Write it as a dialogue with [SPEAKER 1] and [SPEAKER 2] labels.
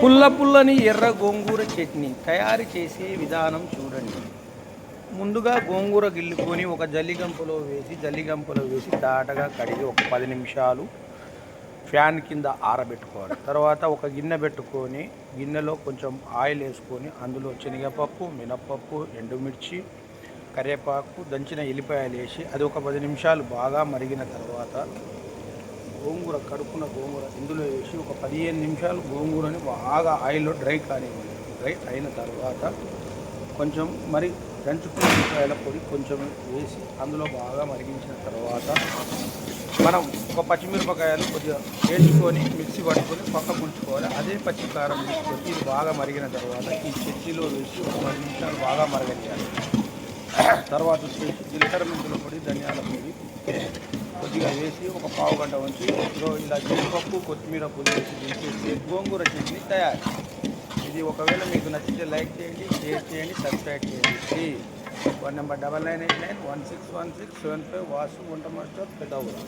[SPEAKER 1] పుల్లని ఎర్ర గోంగూర చట్నీ తయారు చేసే విధానం చూడండి. ముందుగా గోంగూర గిల్లుకొని ఒక జల్లిగంపలో వేసి దాటగా కడిగి ఒక 10 నిమిషాలు ఫ్యాన్ కింద ఆరబెట్టుకోవాలి. తర్వాత ఒక గిన్నె పెట్టుకొని గిన్నెలో కొంచెం ఆయిల్ వేసుకొని అందులో శనగపప్పు, మినప్పప్పు, ఎండుమిర్చి, కరివేపాకు, దంచిన ఎల్లిపాయలు వేసి అది ఒక 10 నిమిషాలు బాగా మరిగిన తర్వాత కడుక్కున్న గోంగూర ఇందులో వేసి ఒక 15 నిమిషాలు గోంగూరని బాగా ఆయిల్లో డ్రై కానివ్వండి. డ్రై అయిన తర్వాత కొంచెం మరి దంచుకున్న ఉల్లిపాయల పొడి కొంచెం వేసి అందులో బాగా మరిగించిన తర్వాత మనం ఒక పచ్చిమిరపకాయలు కొద్దిగా వేసుకొని మిక్సీ పట్టుకొని పక్కకు ఉంచుకోవాలి. అదే పచ్చికారం తీసుకొని ఇది బాగా మరిగిన తర్వాత ఈ చట్నీలో వేసి ఒక 10 నిమిషాలు బాగా మరగనియాలి. తర్వాత వచ్చేసి జీలకర్ర మెంతుల పొడి, ధనియాల పొడి కొద్దిగా వేసి ఒక పావు గంట ఉంచి ఇలా జీడిపప్పు, కొత్తిమీర పొడి వేసి దించేసి గోంగూర చట్నీ తయారు. ఇది ఒకవేళ మీకు నచ్చితే లైక్ చేయండి, షేర్ చేయండి, సబ్స్క్రైబ్ చేయండి. ఫోన్ నెంబర్ 9989161675 వాసు వంట మాస్టర్ పెద్దవురా.